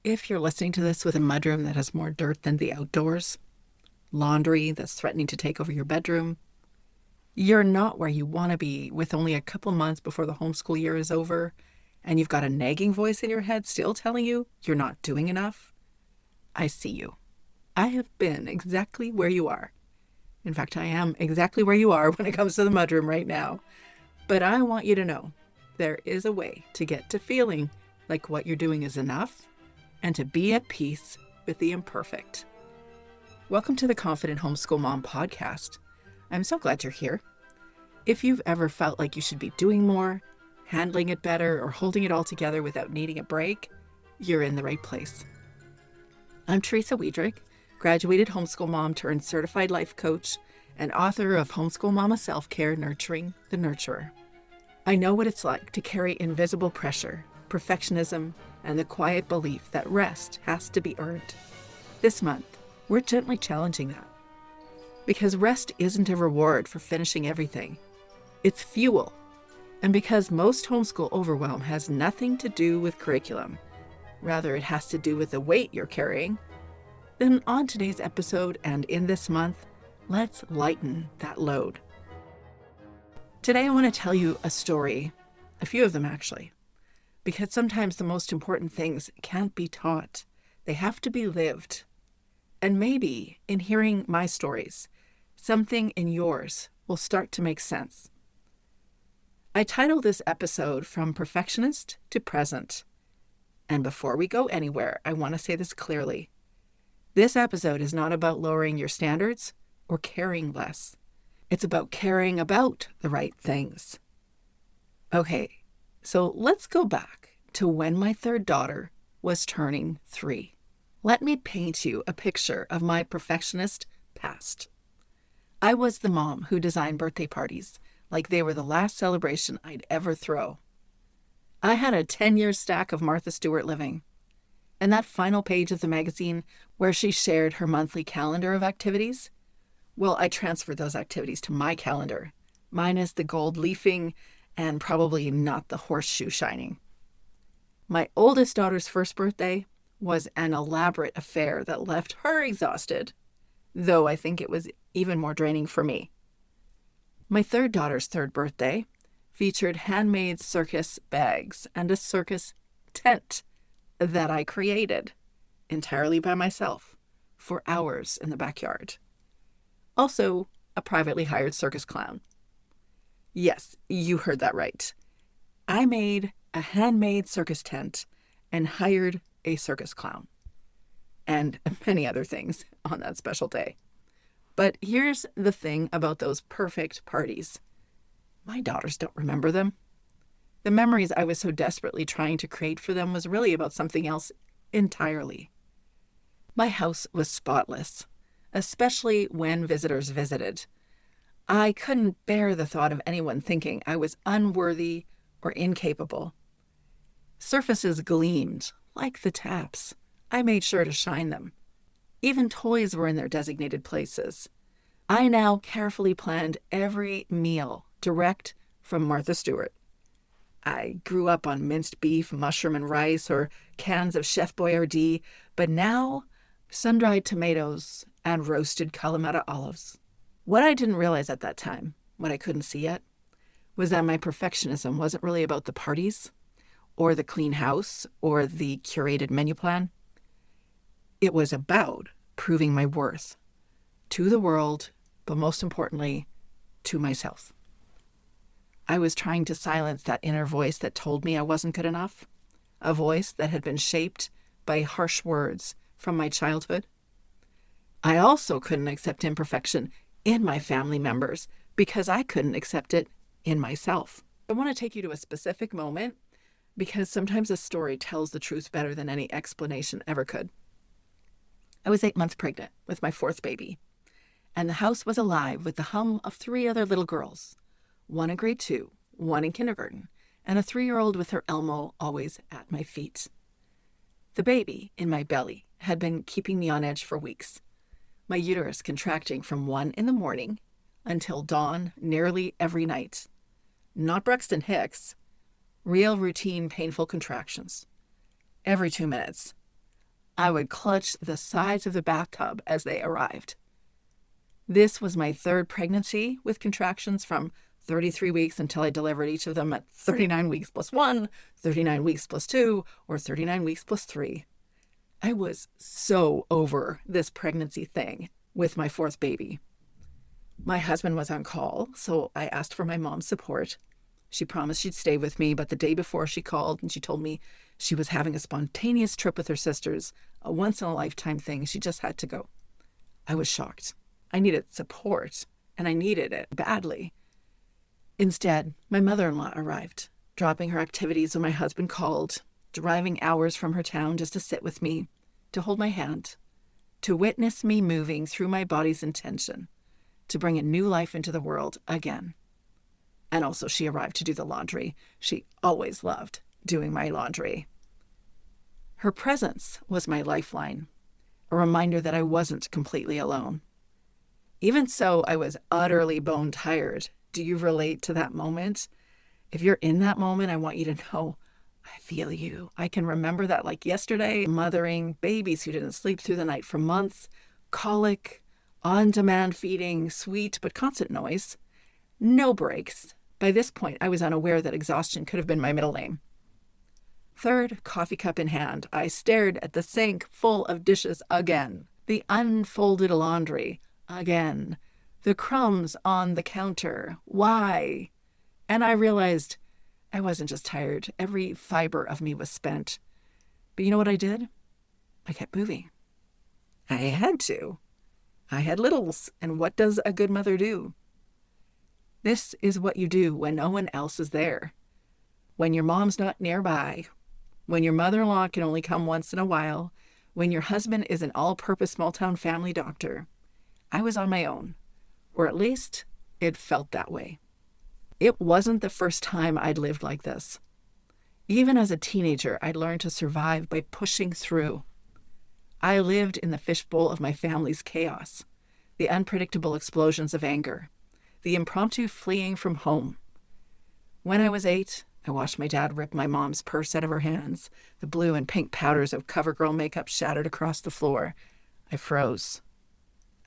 If you're listening to this with a mudroom that has more dirt than the outdoors, laundry that's threatening to take over your bedroom, you're not where you want to be with only a couple months before the homeschool year is over, and you've got a nagging voice in your head still telling you you're not doing enough, I see you. I have been exactly where you are. In fact, I am exactly where you are when it comes to the mudroom right now. But I want you to know there is a way to get to feeling like what you're doing is enough and to be at peace with the imperfect. Welcome to the Confident Homeschool Mom podcast. I'm so glad you're here. If you've ever felt like you should be doing more, handling it better, or holding it all together without needing a break, you're in the right place. I'm Teresa Wiedrich, graduated homeschool mom turned certified life coach and author of Homeschool Mama Self-Care Nurturing the Nurturer. I know what it's like to carry invisible pressure, perfectionism, and the quiet belief that rest has to be earned. This month, we're gently challenging that. Because rest isn't a reward for finishing everything. It's fuel. And because most homeschool overwhelm has nothing to do with curriculum, rather it has to do with the weight you're carrying, then on today's episode and in this month, let's lighten that load. Today I want to tell you a story, a few of them actually, because sometimes the most important things can't be taught. They have to be lived. And maybe in hearing my stories, something in yours will start to make sense. I titled this episode From Perfectionist to Present. And before we go anywhere, I want to say this clearly. This episode is not about lowering your standards or caring less. It's about caring about the right things. Okay, so let's go back to when my third daughter was turning 3. Let me paint you a picture of my perfectionist past. I was the mom who designed birthday parties like they were the last celebration I'd ever throw. I had a 10-year stack of Martha Stewart living. And that final page of the magazine where she shared her monthly calendar of activities, well, I transferred those activities to my calendar, minus the gold leafing and probably not the horseshoe shining. My oldest daughter's first birthday was an elaborate affair that left her exhausted, though I think it was even more draining for me. My third daughter's third birthday featured handmade circus bags and a circus tent that I created entirely by myself for hours in the backyard. Also, a privately hired circus clown. Yes, you heard that right. I made a handmade circus tent and hired a circus clown. And many other things on that special day. But here's the thing about those perfect parties. My daughters don't remember them. The memories I was so desperately trying to create for them was really about something else entirely. My house was spotless, especially when visitors visited. I couldn't bear the thought of anyone thinking I was unworthy or incapable. Surfaces gleamed like the taps. I made sure to shine them. Even toys were in their designated places. I now carefully planned every meal direct from Martha Stewart. I grew up on minced beef, mushroom and rice, or cans of Chef Boyardee, but now sun-dried tomatoes and roasted Kalamata olives. What I didn't realize at that time, what I couldn't see yet, was that my perfectionism wasn't really about the parties, or the clean house, or the curated menu plan. It was about proving my worth to the world, but most importantly, to myself. I was trying to silence that inner voice that told me I wasn't good enough, a voice that had been shaped by harsh words from my childhood. I also couldn't accept imperfection in my family members because I couldn't accept it in myself. I want to take you to a specific moment because sometimes a story tells the truth better than any explanation ever could. I was 8 months pregnant with my 4th baby, and the house was alive with the hum of 3 other little girls, one in grade 2, one in kindergarten, and a 3-year-old with her Elmo always at my feet. The baby in my belly had been keeping me on edge for weeks, my uterus contracting from 1 in the morning until dawn nearly every night. Not Braxton Hicks, real routine painful contractions. Every 2 minutes. I would clutch the sides of the bathtub as they arrived. This was my third pregnancy with contractions from 33 weeks until I delivered each of them at 39 weeks plus 1, 39 weeks plus 2, or 39 weeks plus 3. I was so over this pregnancy thing with my fourth baby. My husband was on call, so I asked for my mom's support. She promised she'd stay with me, but the day before she called and she told me she was having a spontaneous trip with her sisters, a once-in-a-lifetime thing. She just had to go. I was shocked. I needed support, and I needed it badly. Instead, my mother-in-law arrived, dropping her activities when my husband called, driving hours from her town just to sit with me, to hold my hand, to witness me moving through my body's intention, to bring a new life into the world again. And also she arrived to do the laundry. She always loved doing my laundry. Her presence was my lifeline, a reminder that I wasn't completely alone. Even so, I was utterly bone tired. Do you relate to that moment? If you're in that moment, I want you to know, I feel you. I can remember that like yesterday, mothering babies who didn't sleep through the night for months, colic, on-demand feeding, sweet but constant noise, no breaks. By this point, I was unaware that exhaustion could have been my middle name. Third, coffee cup in hand, I stared at the sink full of dishes again, the unfolded laundry again, the crumbs on the counter. Why? And I realized I wasn't just tired. Every fiber of me was spent. But you know what I did? I kept moving. I had to. I had littles, and what does a good mother do? This is what you do when no one else is there. When your mom's not nearby, when your mother-in-law can only come once in a while, when your husband is an all-purpose small-town family doctor. I was on my own, or at least it felt that way. It wasn't the first time I'd lived like this. Even as a teenager, I'd learned to survive by pushing through. I lived in the fishbowl of my family's chaos, the unpredictable explosions of anger, the impromptu fleeing from home. When I was 8, I watched my dad rip my mom's purse out of her hands. The blue and pink powders of CoverGirl makeup shattered across the floor. I froze.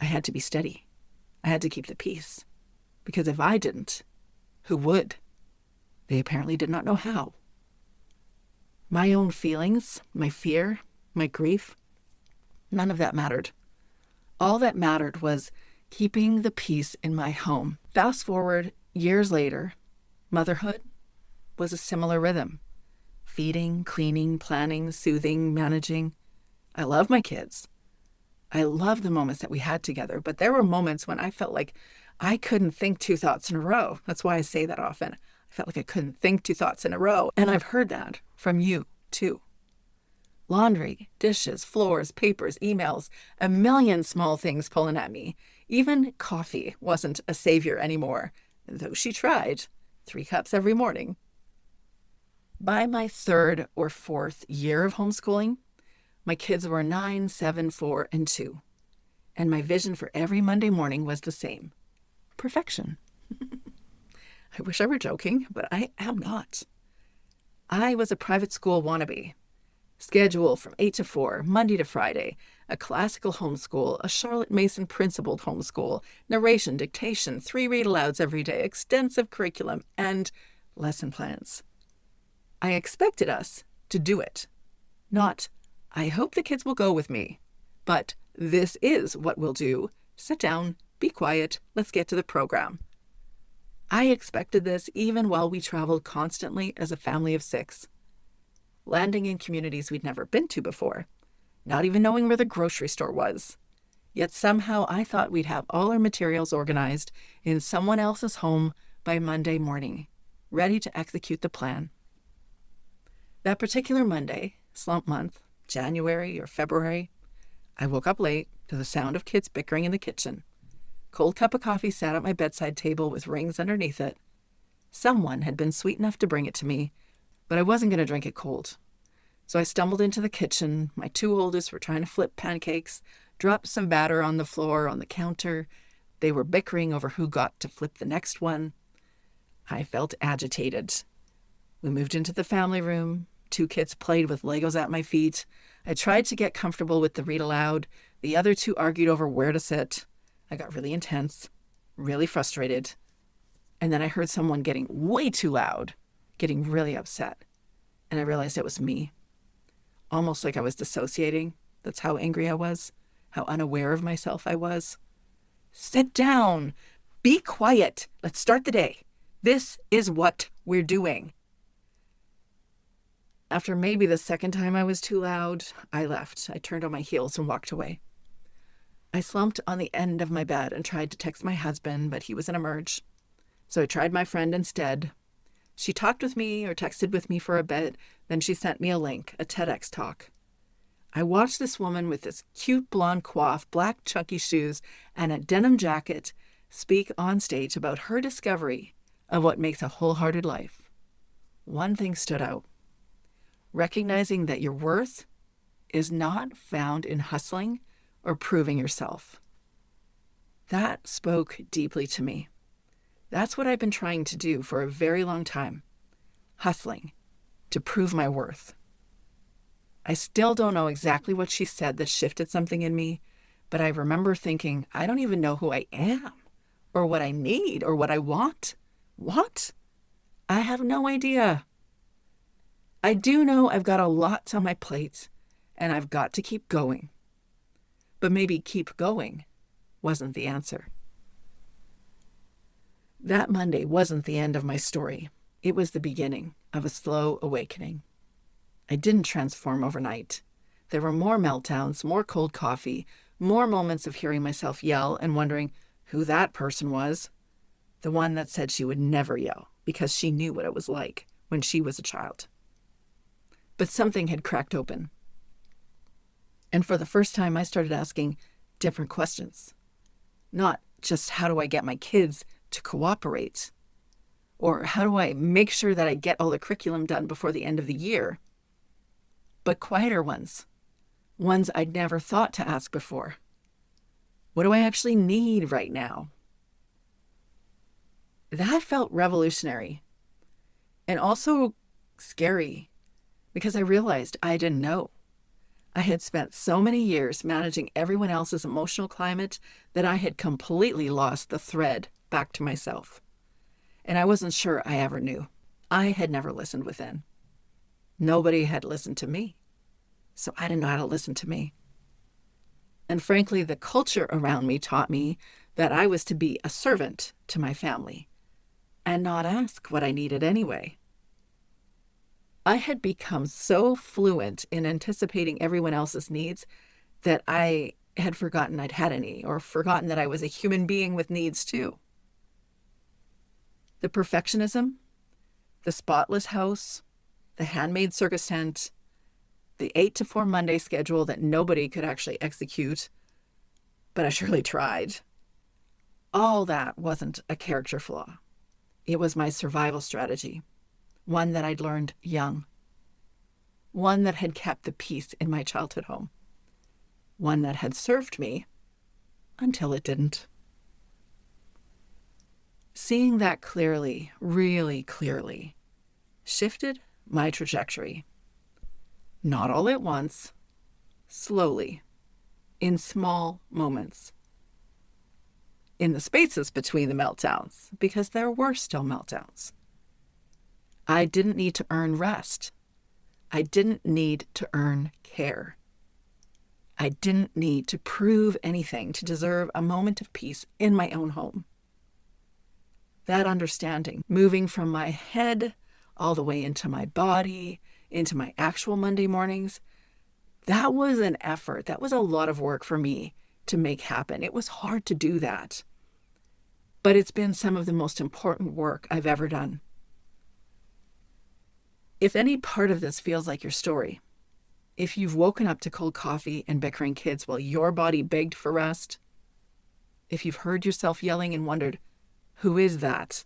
I had to be steady. I had to keep the peace. Because if I didn't, who would? They apparently did not know how. My own feelings, my fear, my grief, none of that mattered. All that mattered was keeping the peace in my home. Fast forward years later, motherhood was a similar rhythm. Feeding, cleaning, planning, soothing, managing. I love my kids. I love the moments that we had together, but there were moments when I felt like I couldn't think 2 thoughts in a row. That's why I say that often. I felt like I couldn't think 2 thoughts in a row. And I've heard that from you, too. Laundry, dishes, floors, papers, emails, a million small things pulling at me. Even coffee wasn't a savior anymore, though she tried. 3 cups every morning. By my 3rd or 4th year of homeschooling, my kids were 9, 7, 4, and 2. And my vision for every Monday morning was the same. Perfection. I wish I were joking, but I am not. I was a private school wannabe. Schedule from 8 to 4, Monday to Friday, a classical homeschool, a Charlotte Mason principled homeschool, narration, dictation, 3 read-alouds every day, extensive curriculum, and lesson plans. I expected us to do it. Not, I hope the kids will go with me, but this is what we'll do. Sit down, be quiet, let's get to the program. I expected this even while we traveled constantly as a family of 6. Landing in communities we'd never been to before, not even knowing where the grocery store was. Yet somehow I thought we'd have all our materials organized in someone else's home by Monday morning, ready to execute the plan. That particular Monday, slump month, January or February, I woke up late to the sound of kids bickering in the kitchen. Cold cup of coffee sat at my bedside table with rings underneath it. Someone had been sweet enough to bring it to me, but I wasn't going to drink it cold. So I stumbled into the kitchen. My 2 oldest were trying to flip pancakes, dropped some batter on the floor on the counter. They were bickering over who got to flip the next one. I felt agitated. We moved into the family room, 2 kids played with Legos at my feet. I tried to get comfortable with the read aloud. The other 2 argued over where to sit. I got really intense, really frustrated. And then I heard someone getting way too loud, getting really upset. And I realized it was me. Almost like I was dissociating. That's how angry I was, how unaware of myself I was. Sit down. Be quiet. Let's start the day. This is what we're doing. After maybe the second time I was too loud, I left. I turned on my heels and walked away. I slumped on the end of my bed and tried to text my husband, but he was in a merge. So I tried my friend instead. She talked with me or texted with me for a bit, then she sent me a link, a TEDx talk. I watched this woman with this cute blonde coif, black chunky shoes, and a denim jacket speak on stage about her discovery of what makes a wholehearted life. One thing stood out. Recognizing that your worth is not found in hustling or proving yourself. That spoke deeply to me. That's what I've been trying to do for a very long time. Hustling to prove my worth. I still don't know exactly what she said that shifted something in me, but I remember thinking, I don't even know who I am, or what I need, or what I want. What? I have no idea. I do know I've got a lot on my plate, and I've got to keep going. But maybe keep going wasn't the answer. That Monday wasn't the end of my story. It was the beginning of a slow awakening. I didn't transform overnight. There were more meltdowns, more cold coffee, more moments of hearing myself yell and wondering who that person was. The one that said she would never yell because she knew what it was like when she was a child. But something had cracked open. And for the first time, I started asking different questions. Not just how do I get my kids to cooperate? Or how do I make sure that I get all the curriculum done before the end of the year? But quieter ones I'd never thought to ask before. What do I actually need right now? That felt revolutionary and also scary because I realized I didn't know. I had spent so many years managing everyone else's emotional climate that I had completely lost the thread back to myself. And I wasn't sure I ever knew. I had never listened within. Nobody had listened to me, so I didn't know how to listen to me. And frankly, the culture around me taught me that I was to be a servant to my family and not ask what I needed anyway. I had become so fluent in anticipating everyone else's needs that I had forgotten I'd had any, or forgotten that I was a human being with needs too. The perfectionism, the spotless house, the handmade circus tent, the 8 to 4 Monday schedule that nobody could actually execute, but I surely tried. All that wasn't a character flaw. It was my survival strategy, one that I'd learned young, one that had kept the peace in my childhood home, one that had served me until it didn't. Seeing that clearly, really clearly, shifted my trajectory. Not all at once, slowly, in small moments. In the spaces between the meltdowns, because there were still meltdowns. I didn't need to earn rest. I didn't need to earn care. I didn't need to prove anything to deserve a moment of peace in my own home. That understanding, moving from my head all the way into my body, into my actual Monday mornings, that was an effort. That was a lot of work for me to make happen. It was hard to do that. But it's been some of the most important work I've ever done. If any part of this feels like your story, if you've woken up to cold coffee and bickering kids while your body begged for rest, if you've heard yourself yelling and wondered, who is that?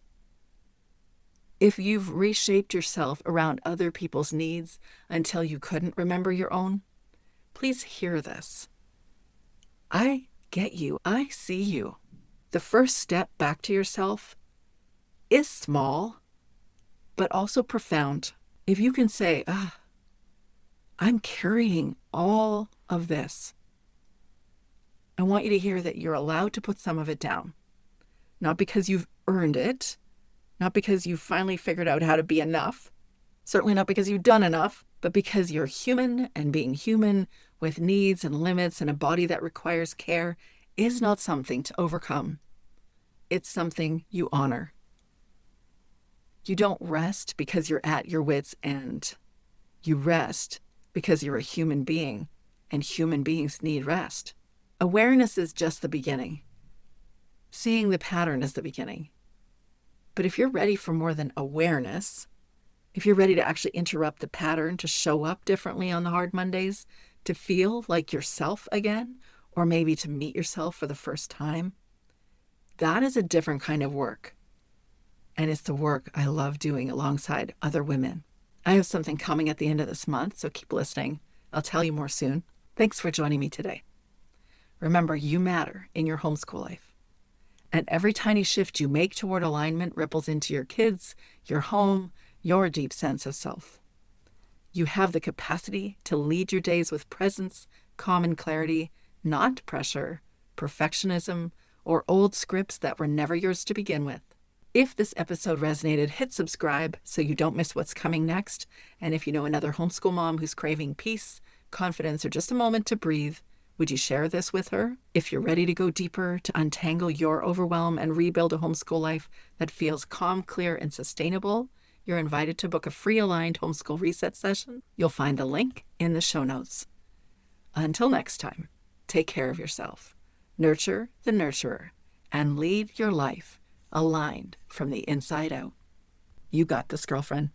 If you've reshaped yourself around other people's needs until you couldn't remember your own, please hear this. I get you. I see you. The first step back to yourself is small, but also profound. If you can say, I'm carrying all of this. I want you to hear that you're allowed to put some of it down, not because you've earned it, not because you've finally figured out how to be enough, certainly not because you've done enough, but because you're human, and being human with needs and limits and a body that requires care is not something to overcome. It's something you honor. You don't rest because you're at your wit's end. You rest because you're a human being, and human beings need rest. Awareness is just the beginning. Seeing the pattern is the beginning. But if you're ready for more than awareness, if you're ready to actually interrupt the pattern, to show up differently on the hard Mondays, to feel like yourself again, or maybe to meet yourself for the first time, that is a different kind of work. And it's the work I love doing alongside other women. I have something coming at the end of this month, so keep listening. I'll tell you more soon. Thanks for joining me today. Remember, you matter in your homeschool life. And every tiny shift you make toward alignment ripples into your kids, your home, your deep sense of self. You have the capacity to lead your days with presence, calm, and clarity, not pressure, perfectionism, or old scripts that were never yours to begin with. If this episode resonated, hit subscribe so you don't miss what's coming next. And if you know another homeschool mom who's craving peace, confidence, or just a moment to breathe, would you share this with her? If you're ready to go deeper, to untangle your overwhelm and rebuild a homeschool life that feels calm, clear, and sustainable, you're invited to book a free aligned homeschool reset session. You'll find the link in the show notes. Until next time, take care of yourself, nurture the nurturer, and lead your life aligned from the inside out. You got this, girlfriend.